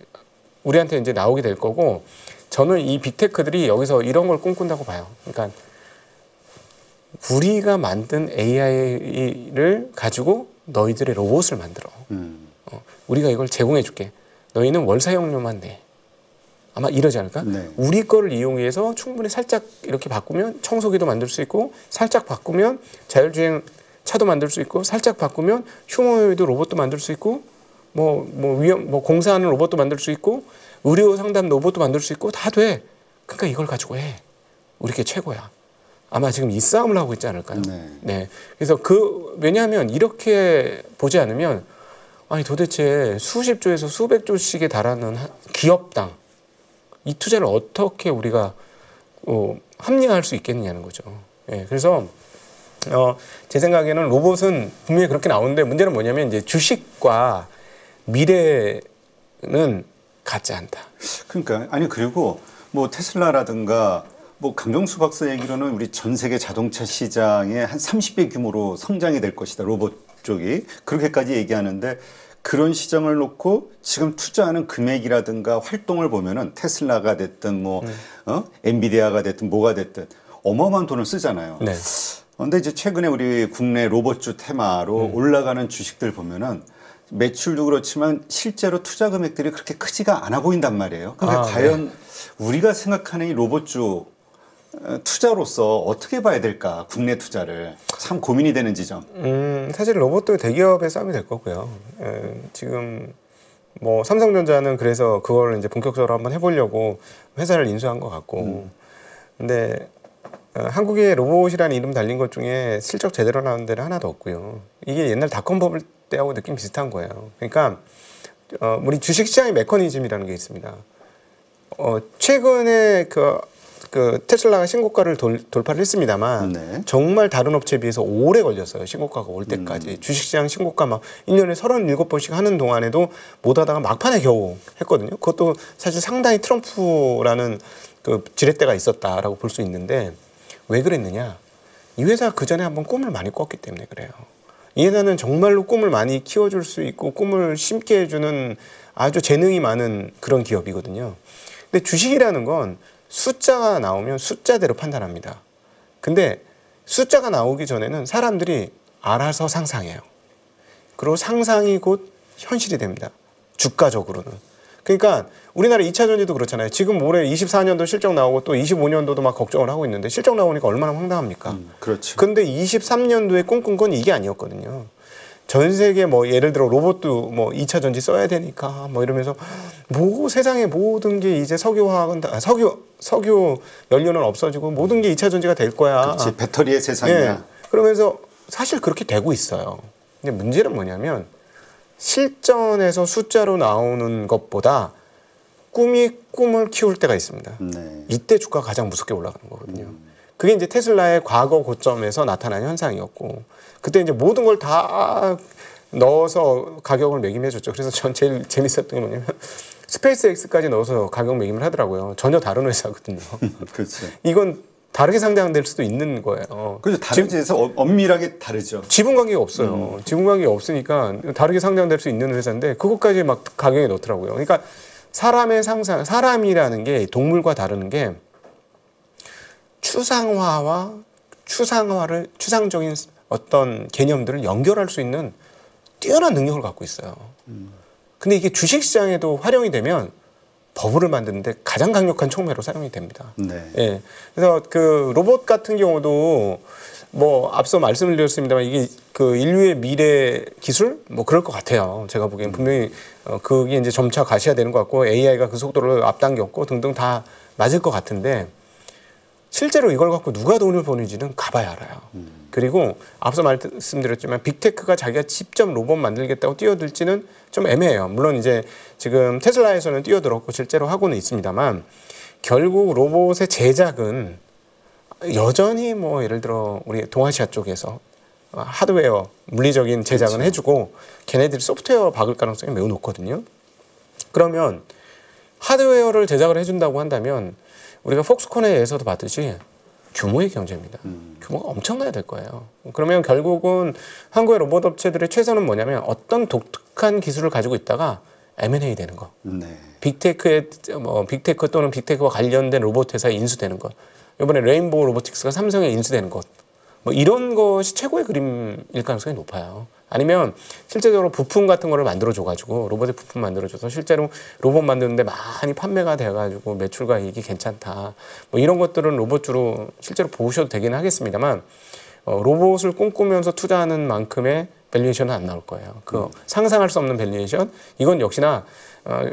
우리한테 이제 나오게 될 거고 저는 이 빅테크들이 여기서 이런 걸 꿈꾼다고 봐요. 그러니까 우리가 만든 AI를 가지고 너희들의 로봇을 만들어. 우리가 이걸 제공해 줄게. 너희는 월 사용료만 내. 아마 이러지 않을까? 네. 우리 거를 이용해서 충분히 살짝 이렇게 바꾸면 청소기도 만들 수 있고 살짝 바꾸면 자율주행 차도 만들 수 있고 살짝 바꾸면 휴머노이드 로봇도 만들 수 있고 뭐 공사하는 로봇도 만들 수 있고 의료 상담 로봇도 만들 수 있고 다 돼. 그러니까 이걸 가지고 해. 우리 게 최고야. 아마 지금 이 싸움을 하고 있지 않을까요? 네. 그래서 왜냐하면 이렇게 보지 않으면 아니 도대체 수십 조에서 수백 조씩에 달하는 기업당 이 투자를 어떻게 우리가 합리화할 수 있겠느냐는 거죠. 예, 그래서 제 생각에는 로봇은 분명히 그렇게 나오는데 문제는 뭐냐면 이제 주식과 미래는 같지 않다. 그러니까 아니 그리고 뭐 테슬라라든가 뭐 강정수 박사 얘기로는 우리 전 세계 자동차 시장의 한 30배 규모로 성장이 될 것이다. 로봇 쪽이 그렇게까지 얘기하는데 그런 시장을 놓고 지금 투자하는 금액이라든가 활동을 보면은 테슬라가 됐든 뭐 엔비디아가 됐든 뭐가 됐든 어마어마한 돈을 쓰잖아요. 네. 그런데 이제 최근에 우리 국내 로봇주 테마로 올라가는 주식들 보면은 매출도 그렇지만 실제로 투자 금액들이 그렇게 크지가 않아 보인단 말이에요. 근데 과연 우리가 생각하는 이 로봇주 투자로서 어떻게 봐야 될까? 국내 투자를 참 고민이 되는 지점. 사실 로봇도 대기업의 싸움이 될 거고요. 지금 뭐 삼성전자는 그래서 그걸 이제 본격적으로 한번 해보려고 회사를 인수한 것 같고, 근데 한국의 로봇이라는 이름 달린 것 중에 실적 제대로 나온 데는 하나도 없고요. 이게 옛날 닷컴 버블 때하고 느낌 비슷한 거예요. 그러니까 우리 주식시장의 메커니즘이라는 게 있습니다. 최근에 그 테슬라가 신고가를 돌파를 했습니다만 네. 정말 다른 업체에 비해서 오래 걸렸어요. 신고가가 올 때까지. 주식시장 신고가 막 1년에 37번씩 하는 동안에도 못 하다가 막판에 겨우 했거든요. 그것도 사실 상당히 트럼프라는 그 지렛대가 있었다라고 볼 수 있는데 왜 그랬느냐? 이 회사가 그전에 한번 꿈을 많이 꿨기 때문에 그래요. 이 회사는 정말로 꿈을 많이 키워줄 수 있고 꿈을 심게 해주는 아주 재능이 많은 그런 기업이거든요. 근데 주식이라는 건 숫자가 나오면 숫자대로 판단합니다. 근데 숫자가 나오기 전에는 사람들이 알아서 상상해요. 그리고 상상이 곧 현실이 됩니다. 주가적으로는. 그러니까 우리나라 2차 전지도 그렇잖아요. 지금 올해 24년도 실적 나오고 또 25년도도 막 걱정을 하고 있는데 실적 나오니까 얼마나 황당합니까? 그렇죠. 근데 23년도에 꿈꾼 건 이게 아니었거든요. 전 세계 뭐 예를 들어 로봇도 뭐 2차 전지 써야 되니까 뭐 이러면서 뭐 세상의 모든 게 이제 석유화학은 다 석유 연료는 없어지고 모든 게 2차 전지가 될 거야. 그렇지. 배터리의 세상이야. 예. 그러면서 사실 그렇게 되고 있어요. 근데 문제는 뭐냐면 실전에서 숫자로 나오는 것보다 꿈이 꿈을 키울 때가 있습니다. 네. 이때 주가가 가장 무섭게 올라가는 거거든요. 그게 이제 테슬라의 과거 고점에서 나타난 현상이었고 그때 이제 모든 걸 다 넣어서 가격을 매김해줬죠. 그래서 전 제일 재밌었던 게 뭐냐면 스페이스X까지 넣어서 가격 매김을 하더라고요. 전혀 다른 회사거든요. 그렇지. 이건 다르게 상장될 수도 있는 거예요. 그렇죠. 다른 지에서 엄밀하게 다르죠. 지분 관계가 없어요. 지분 관계가 없으니까 다르게 상장될 수 있는 회사인데 그것까지 막 가격에 넣더라고요. 그러니까 사람의 상상, 사람이라는 게 동물과 다른 게 추상화와 추상적인 어떤 개념들을 연결할 수 있는 뛰어난 능력을 갖고 있어요. 근데 이게 주식시장에도 활용이 되면 버블을 만드는데 가장 강력한 촉매로 사용이 됩니다. 네. 예. 그래서 그 로봇 같은 경우도 뭐 앞서 말씀을 드렸습니다만 이게 그 인류의 미래 기술 뭐 그럴 것 같아요. 제가 보기엔 분명히 그게 이제 점차 가셔야 되는 것 같고 AI가 그 속도를 앞당겼고 등등 다 맞을 것 같은데 실제로 이걸 갖고 누가 돈을 버는지는 가봐야 알아요. 그리고 앞서 말씀드렸지만 빅테크가 자기가 직접 로봇 만들겠다고 뛰어들지는 좀 애매해요. 물론 이제 지금 테슬라에서는 뛰어들었고 실제로 하고는 있습니다만 결국 로봇의 제작은 여전히 뭐 예를 들어 우리 동아시아 쪽에서 하드웨어 물리적인 제작은 그렇죠. 해주고 걔네들이 소프트웨어 박을 가능성이 매우 높거든요. 그러면 하드웨어를 제작을 해준다고 한다면 우리가 폭스콘에서도 봤듯이 규모의 경제입니다. 규모가 엄청나야 될 거예요. 그러면 결국은 한국의 로봇 업체들의 최선은 뭐냐면 어떤 독특한 기술을 가지고 있다가 M&A 되는 거. 네. 빅테크 또는 빅테크와 관련된 로봇 회사에 인수되는 것. 이번에 레인보우 로보틱스가 삼성에 인수되는 것. 뭐 이런 것이 최고의 그림일 가능성이 높아요. 아니면 실제적으로 부품 같은 거를 만들어줘가지고 로봇의 부품 만들어줘서 실제로 로봇 만드는데 많이 판매가 돼가지고 매출과 이익이 괜찮다. 뭐 이런 것들은 로봇주로 실제로 보셔도 되긴 하겠습니다만 로봇을 꿈꾸면서 투자하는 만큼의 밸류에이션은 안 나올 거예요. 그 상상할 수 없는 밸류에이션. 이건 역시나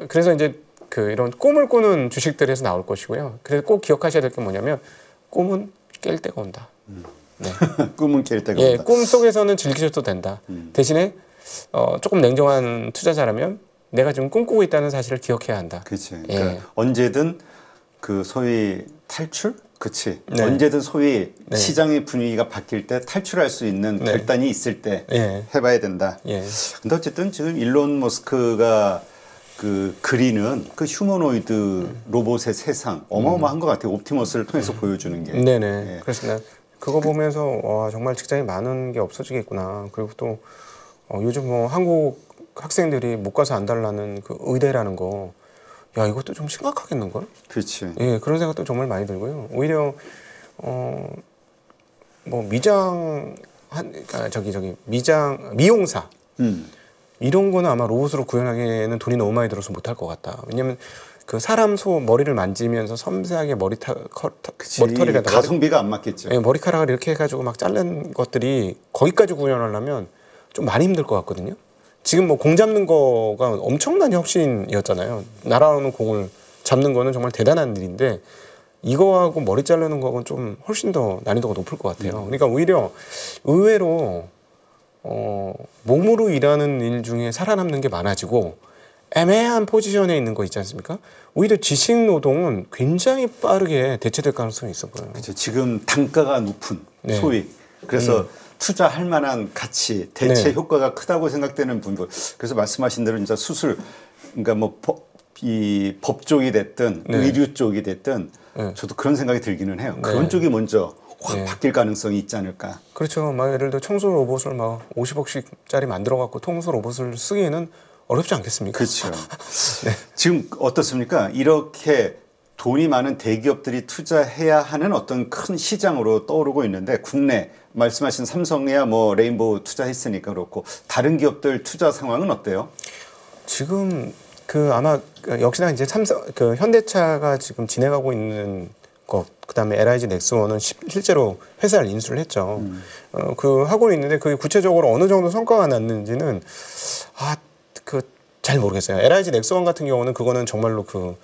그래서 이제 그 이런 꿈을 꾸는 주식들에서 나올 것이고요. 그래서 꼭 기억하셔야 될 게 뭐냐면 꿈은 깰 때가 온다. 네. 꿈은 깰 때가 예, 온다. 꿈 속에서는 즐기셔도 된다. 대신에 조금 냉정한 투자자라면 내가 지금 꿈꾸고 있다는 사실을 기억해야 한다. 그렇지. 예. 그러니까 언제든 그 소위 탈출? 그치. 네. 언제든 소위 네. 시장의 분위기가 바뀔 때 탈출할 수 있는 네. 결단이 있을 때 예. 해봐야 된다. 예. 근데 어쨌든 지금 일론 머스크가 그 그리는 그 휴머노이드 로봇의 세상 어마어마한 것 같아요. 옵티머스를 통해서 보여주는 게. 네네. 예. 그렇습니다. 그거 보면서 와, 정말 직장이 많은 게 없어지겠구나. 그리고 또 요즘 뭐 한국 학생들이 못 가서 안달나는 그 의대라는 거, 야 이것도 좀 심각하겠는걸? 그렇지. 예, 그런 생각도 정말 많이 들고요. 오히려 뭐 미용사 이런 거는 아마 로봇으로 구현하기에는 돈이 너무 많이 들어서 못할 것 같다. 왜냐면 그 사람 머리를 만지면서 섬세하게 머리털이라다가 가성비가 안 맞겠죠. 예, 머리카락을 이렇게 해가지고 막 자른 것들이 거기까지 구현하려면 좀 많이 힘들 것 같거든요. 지금 뭐 공 잡는 거가 엄청난 혁신이었잖아요. 날아오는 공을 잡는 거는 정말 대단한 일인데 이거하고 머리 자르는 거는 좀 훨씬 더 난이도가 높을 것 같아요. 그러니까 오히려 의외로 몸으로 일하는 일 중에 살아남는 게 많아지고 애매한 포지션에 있는 거 있지 않습니까? 오히려 지식 노동은 굉장히 빠르게 대체될 가능성이 있어 보여요. 그렇죠. 지금 단가가 높은 네. 소위 그래서 투자할 만한 가치 대체 네. 효과가 크다고 생각되는 분들 그래서 말씀하신 대로 진짜 수술 그러니까 뭐 이 법쪽이 됐든 네. 의료 쪽이 됐든 네. 저도 그런 생각이 들기는 해요. 네. 그런 쪽이 먼저 확 네. 바뀔 가능성이 있지 않을까. 그렇죠. 막 예를 들어 청소 로봇을 막 50억씩짜리 만들어 갖고 청소 로봇을 쓰기에는 어렵지 않겠습니까? 그렇죠. 지금 어떻습니까? 이렇게 돈이 많은 대기업들이 투자해야 하는 어떤 큰 시장으로 떠오르고 있는데 국내 말씀하신 삼성이야 뭐 레인보우 투자했으니까 그렇고 다른 기업들 투자 상황은 어때요? 지금 그 아마 역시나 이제 삼성 그 현대차가 지금 진행하고 있는 것 그다음에 LIG 넥스원은 실제로 회사를 인수를 했죠. 그 하고 있는데 그게 구체적으로 어느 정도 성과가 났는지는 잘 모르겠어요. LIG 넥스원 같은 경우는 그거는 정말로 그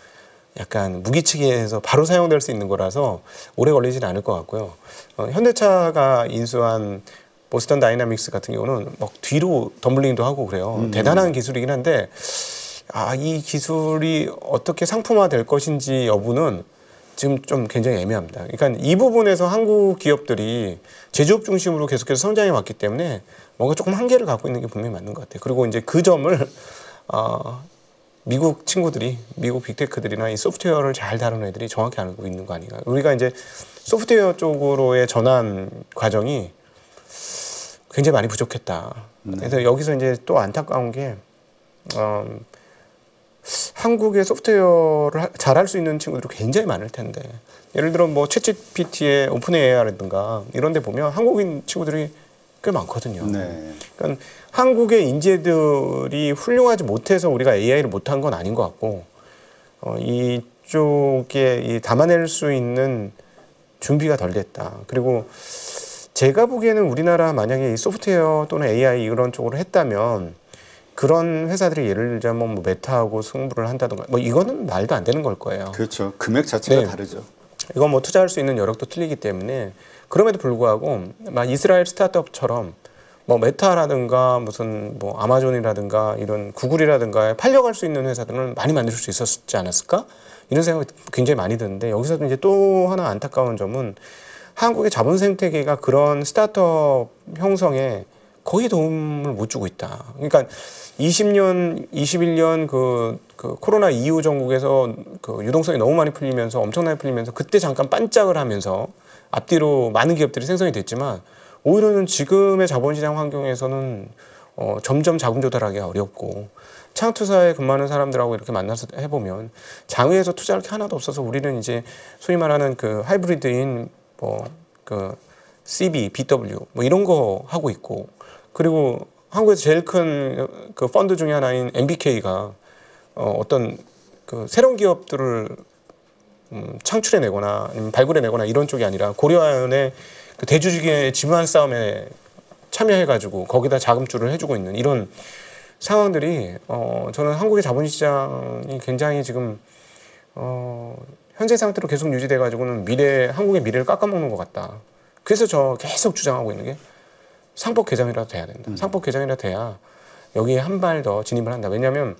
약간 무기치기에서 바로 사용될 수 있는 거라서 오래 걸리지는 않을 것 같고요. 현대차가 인수한 보스턴 다이나믹스 같은 경우는 막 뒤로 덤블링도 하고 그래요. 대단한 기술이긴 한데 이 기술이 어떻게 상품화 될 것인지 여부는 지금 좀 굉장히 애매합니다. 그러니까 이 부분에서 한국 기업들이 제조업 중심으로 계속해서 성장해 왔기 때문에 뭔가 조금 한계를 갖고 있는 게 분명히 맞는 것 같아요. 그리고 이제 그 점을 미국 친구들이 미국 빅테크들이나 이 소프트웨어를 잘 다루는 애들이 정확히 알고 있는 거 아닌가. 우리가 이제 소프트웨어 쪽으로의 전환 과정이 굉장히 많이 부족했다. 그래서 여기서 이제 또 안타까운 게 한국의 소프트웨어를 잘할 수 있는 친구들이 굉장히 많을 텐데 예를 들어 뭐 챗GPT의 오픈 AI라든가 이런 데 보면 한국인 친구들이 꽤 많거든요. 네. 그러니까 한국의 인재들이 훌륭하지 못해서 우리가 AI를 못한 건 아닌 것 같고 이쪽에 담아낼 수 있는 준비가 덜 됐다. 그리고 제가 보기에는 우리나라 만약에 이 소프트웨어 또는 AI 이런 쪽으로 했다면 그런 회사들이 예를 들자면 뭐 메타하고 승부를 한다든가 뭐 이거는 말도 안 되는 걸 거예요. 그렇죠. 금액 자체가 네. 다르죠. 이건 뭐 투자할 수 있는 여력도 틀리기 때문에 그럼에도 불구하고 막 이스라엘 스타트업처럼 뭐 메타라든가 무슨 뭐 아마존이라든가 이런 구글이라든가 팔려갈 수 있는 회사들은 많이 만들 수 있었지 않았을까? 이런 생각이 굉장히 많이 드는데 여기서 이제 또 하나 안타까운 점은 한국의 자본 생태계가 그런 스타트업 형성에 거의 도움을 못 주고 있다. 그러니까 20년, 21년 그 코로나 이후 전국에서 그 유동성이 너무 많이 풀리면서 엄청나게 풀리면서 그때 잠깐 반짝을 하면서 앞뒤로 많은 기업들이 생성이 됐지만 오히려는 지금의 자본시장 환경에서는 점점 자금 조달하기가 어렵고 창투사에 근무하는 사람들하고 이렇게 만나서 해보면 장외에서 투자할 게 하나도 없어서 우리는 이제 소위 말하는 그 하이브리드인 뭐 그 CB, BW 뭐 이런 거 하고 있고 그리고 한국에서 제일 큰 그 펀드 중에 하나인 MBK가 어떤 그 새로운 기업들을 창출해내거나 아니면 발굴해내거나 이런 쪽이 아니라 고려아연의 그 대주주의 지분 싸움에 참여해가지고 거기다 자금줄을 해주고 있는 이런 상황들이 저는 한국의 자본시장이 굉장히 지금 현재 상태로 계속 유지돼가지고는 한국의 미래를 깎아먹는 것 같다. 그래서 저 계속 주장하고 있는 게 상법 개정이라도 돼야 된다. 상법 개정이라도 돼야 여기에 한 발 더 진입을 한다. 왜냐하면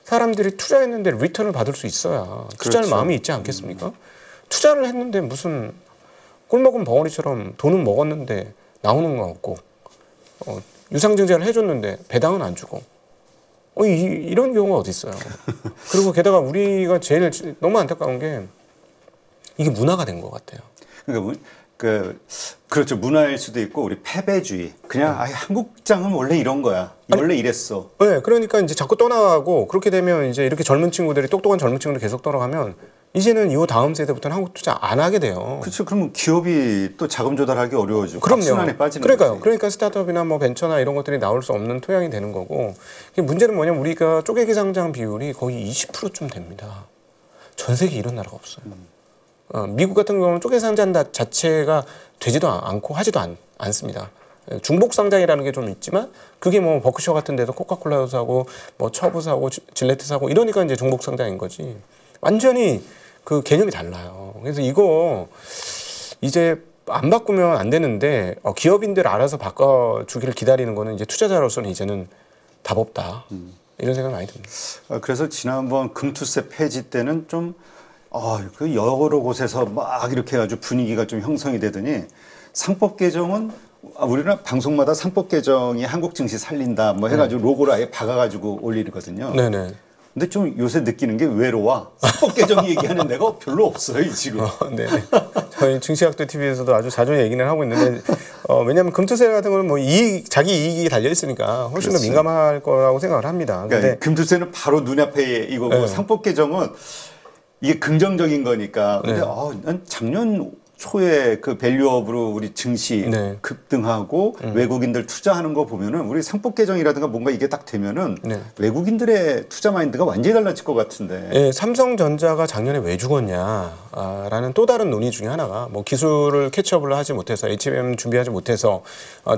사람들이 투자했는데 리턴을 받을 수 있어야 투자할 그렇죠. 마음이 있지 않겠습니까? 투자를 했는데 무슨 꿀 먹은 벙어리처럼 돈은 먹었는데 나오는 거 없고 유상증자를 해줬는데 배당은 안 주고 이런 경우가 어디 있어요? 그리고 게다가 우리가 제일 너무 안타까운 게 이게 문화가 된 것 같아요. 그러니까 그렇죠. 문화일 수도 있고 우리 패배주의. 그냥 한국장은 원래 이런 거야. 원래 이랬어. 네, 그러니까 이제 자꾸 떠나가고 그렇게 되면 이제 이렇게 젊은 친구들이 똑똑한 젊은 친구들이 계속 떠나가면 이제는 이후 다음 세대부터는 한국 투자 안 하게 돼요. 그렇죠. 그러면 기업이 또 자금 조달하기 어려워지고 그럼요. 악순환에 빠지는 그러니까요. 거지. 그러니까 스타트업이나 뭐 벤처나 이런 것들이 나올 수 없는 토양이 되는 거고 문제는 뭐냐면 우리가 쪼개기 상장 비율이 거의 20%쯤 됩니다. 전 세계 이런 나라가 없어요. 미국 같은 경우는 쪼개 상장 자체가 되지도 않고 하지도 않습니다. 중복 상장이라는 게 좀 있지만 그게 뭐 버크셔 같은 데서 코카콜라도 사고 뭐 처브 사고 질레트 사고 이러니까 이제 중복 상장인 거지. 완전히 그 개념이 달라요. 그래서 이거 이제 안 바꾸면 안 되는데 기업인들 알아서 바꿔주기를 기다리는 거는 이제 투자자로서는 이제는 답 없다. 이런 생각이 많이 듭니다. 그래서 지난번 금투세 폐지 때는 좀 그 여러 곳에서 막 이렇게 해가지고 분위기가 좀 형성이 되더니 상법 개정은 우리는 방송마다 상법 개정이 한국 증시 살린다 뭐 해가지고 로고를 아예 박아가지고 올리거든요. 네네. 근데 좀 요새 느끼는 게 외로워. 상법 개정 얘기하는 데가 별로 없어요 지금. 네. 저희 증시학도 TV에서도 아주 자주 얘기는 하고 있는데 왜냐하면 금투세 같은 거는 뭐 자기 이익이 달려 있으니까 훨씬 더 그렇죠. 민감할 거라고 생각을 합니다. 그러니까 근데 금투세는 바로 눈앞에 이거고 네. 상법 개정은 이게 긍정적인 거니까. 근데 네. 난 작년 초에 그 밸류업으로 우리 증시 네. 급등하고 외국인들 투자하는 거 보면은 우리 상법 개정이라든가 뭔가 이게 딱 되면은 네. 외국인들의 투자 마인드가 완전히 달라질 것 같은데. 예, 삼성전자가 작년에 왜 죽었냐라는 또 다른 논의 중에 하나가 뭐 기술을 캐치업을 하지 못해서 HBM 준비하지 못해서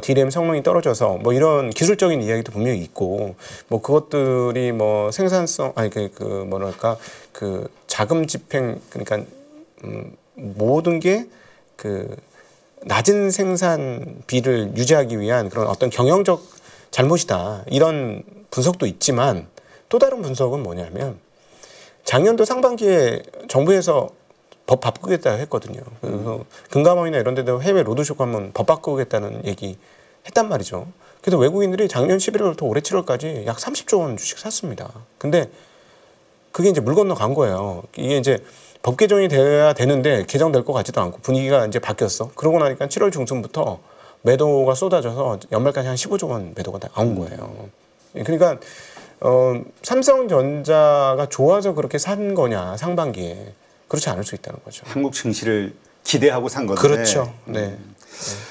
DRAM 성능이 떨어져서 뭐 이런 기술적인 이야기도 분명히 있고 뭐 그것들이 뭐 생산성 아니 그 뭐랄까 그 자금 집행 그러니까 모든 게 그 낮은 생산비를 유지하기 위한 그런 어떤 경영적 잘못이다 이런 분석도 있지만 또 다른 분석은 뭐냐면 작년도 상반기에 정부에서 법 바꾸겠다 했거든요. 그래서 금감원이나 이런 데도 해외 로드쇼 하면 법 바꾸겠다는 얘기 했단 말이죠. 그래서 외국인들이 작년 11월부터 올해 7월까지 약 30조 원 주식 샀습니다. 근데 그게 이제 물 건너 간 거예요. 이게 이제 법 개정이 돼야 되는데 개정될 것 같지도 않고 분위기가 이제 바뀌었어. 그러고 나니까 7월 중순부터 매도가 쏟아져서 연말까지 한 15조 원 매도가 나온 거예요. 그러니까 삼성전자가 좋아서 그렇게 산 거냐 상반기에 그렇지 않을 수 있다는 거죠. 한국 증시를 기대하고 산 건데. 그렇죠. 네.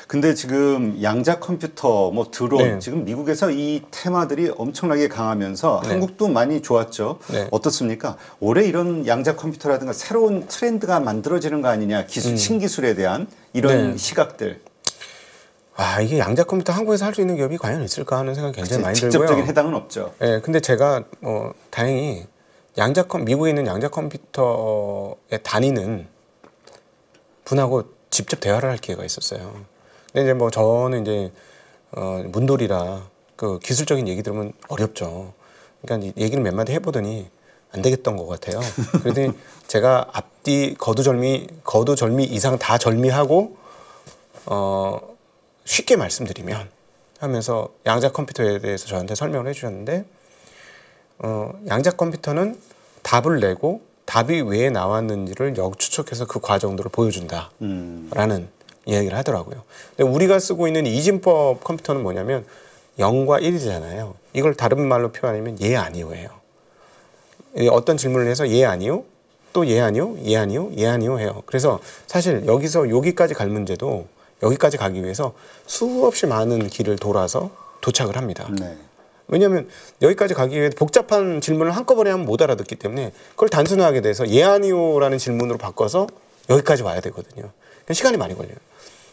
근데 지금 양자 컴퓨터, 뭐 드론, 네. 지금 미국에서 이 테마들이 엄청나게 강하면서 네. 한국도 많이 좋았죠. 네. 어떻습니까? 올해 이런 양자 컴퓨터라든가 새로운 트렌드가 만들어지는 거 아니냐, 신기술에 대한 이런 네. 시각들. 이게 양자 컴퓨터 한국에서 할 수 있는 기업이 과연 있을까 하는 생각이 굉장히 많이 들고요. 직접적인 해당은 없죠. 네, 근데 제가 다행히 미국에 있는 양자 컴퓨터에 다니는 분하고 직접 대화를 할 기회가 있었어요. 근데 이제 뭐 저는 이제 문돌이라 그 기술적인 얘기 들으면 어렵죠. 그러니까 얘기를 몇 마디 해보더니 안 되겠던 것 같아요. 그랬더니 제가 앞뒤 거두절미 이상 다 절미하고 쉽게 말씀드리면 하면서 양자 컴퓨터에 대해서 저한테 설명을 해주셨는데 양자 컴퓨터는 답을 내고 답이 왜 나왔는지를 역추적해서 그 과정들을 보여준다라는 이야기를 하더라고요. 근데 우리가 쓰고 있는 이진법 컴퓨터는 뭐냐면 0과 1이잖아요. 이걸 다른 말로 표현하면 예 아니오예요. 어떤 질문을 해서 예 아니오, 또 예 아니오, 예 아니오, 예 아니오 해요. 그래서 사실 여기서 여기까지 갈 문제도 여기까지 가기 위해서 수없이 많은 길을 돌아서 도착을 합니다. 네. 왜냐하면 여기까지 가기 위해 복잡한 질문을 한꺼번에 하면 못 알아듣기 때문에 그걸 단순하게 돼서 예 아니오라는 질문으로 바꿔서 여기까지 와야 되거든요. 시간이 많이 걸려요.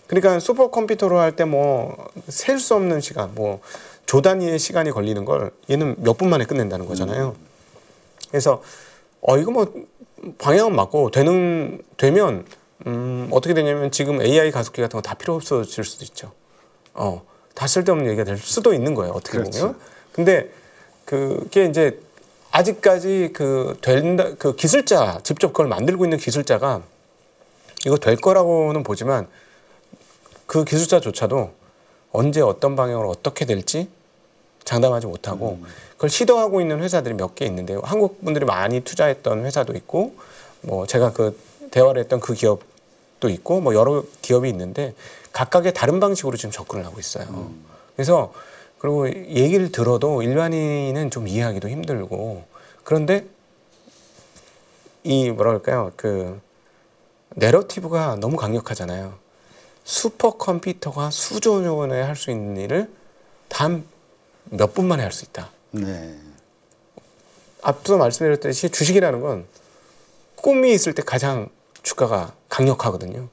그러니까 슈퍼컴퓨터로 할 때 뭐 셀 수 없는 시간, 뭐 조 단위의 시간이 걸리는 걸 얘는 몇 분 만에 끝낸다는 거잖아요. 그래서 이거 뭐 방향은 맞고 되면 어떻게 되냐면 지금 AI 가속기 같은 거 다 필요 없어질 수도 있죠. 다 쓸데없는 얘기가 될 수도 있는 거예요. 어떻게 그렇죠. 보면. 근데 그게 이제 아직까지 그 기술자 직접 그걸 만들고 있는 기술자가 이거 될 거라고는 보지만 그 기술자조차도 언제 어떤 방향으로 어떻게 될지 장담하지 못하고 그걸 시도하고 있는 회사들이 몇 개 있는데요. 한국 분들이 많이 투자했던 회사도 있고 뭐 제가 그 대화를 했던 그 기업도 있고 뭐 여러 기업이 있는데 각각의 다른 방식으로 지금 접근을 하고 있어요. 그래서 그리고 얘기를 들어도 일반인은 좀 이해하기도 힘들고 그런데 이 뭐랄까요 그 내러티브가 너무 강력하잖아요. 슈퍼컴퓨터가 수조 원에 할 수 있는 일을 단 몇 분 만에 할 수 있다. 네. 앞서 말씀드렸듯이 주식이라는 건 꿈이 있을 때 가장 주가가 강력하거든요.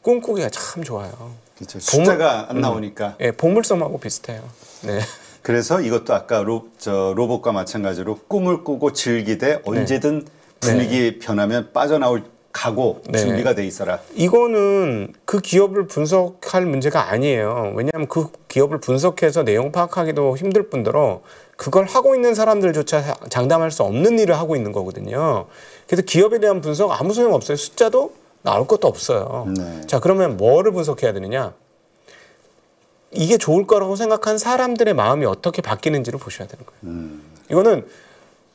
꿈꾸기가 참 좋아요. 그렇죠. 숫자가 안 나오니까. 예, 보물섬하고 비슷해요. 네. 그래서 이것도 아까 로봇과 마찬가지로 꿈을 꾸고 즐기되 언제든 분위기 변하면 빠져나올 각오 준비가 돼 있어라. 이거는 그 기업을 분석할 문제가 아니에요. 왜냐하면 그 기업을 분석해서 내용 파악하기도 힘들 뿐더러 그걸 하고 있는 사람들조차 장담할 수 없는 일을 하고 있는 거거든요. 그래서 기업에 대한 분석 아무 소용 없어요. 숫자도 나올 것도 없어요. 네. 자, 그러면 뭐를 분석해야 되느냐? 이게 좋을 거라고 생각한 사람들의 마음이 어떻게 바뀌는지를 보셔야 되는 거예요. 이거는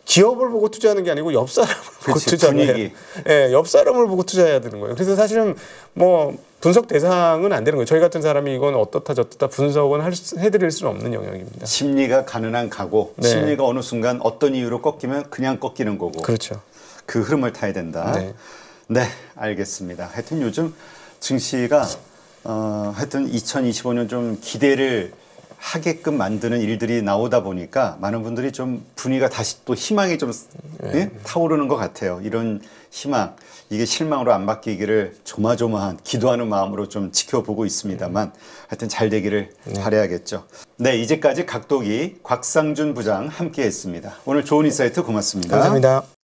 기업을 보고 투자하는 게 아니고 옆 사람을 보고 그치, 투자해야 분위기. 예, 옆 사람을 보고 투자해야 되는 거예요. 그래서 사실은 뭐 분석 대상은 안 되는 거예요. 저희 같은 사람이 이건 어떻다 저떻다 분석은 해드릴 수는 없는 영역입니다. 심리가 가능한 가고 네. 심리가 어느 순간 어떤 이유로 꺾이면 그냥 꺾이는 거고 그렇죠. 그 흐름을 타야 된다. 네. 네, 알겠습니다. 하여튼 요즘 증시가 하여튼 2025년 좀 기대를 하게끔 만드는 일들이 나오다 보니까 많은 분들이 좀 분위기가 다시 또 희망이 좀 예? 타오르는 것 같아요. 이런 희망, 이게 실망으로 안 바뀌기를 조마조마한 기도하는 마음으로 좀 지켜보고 있습니다만 하여튼 잘 되기를 바라야겠죠. 네, 이제까지 각도기 곽상준 부장 함께했습니다. 오늘 좋은 인사이트 고맙습니다. 감사합니다.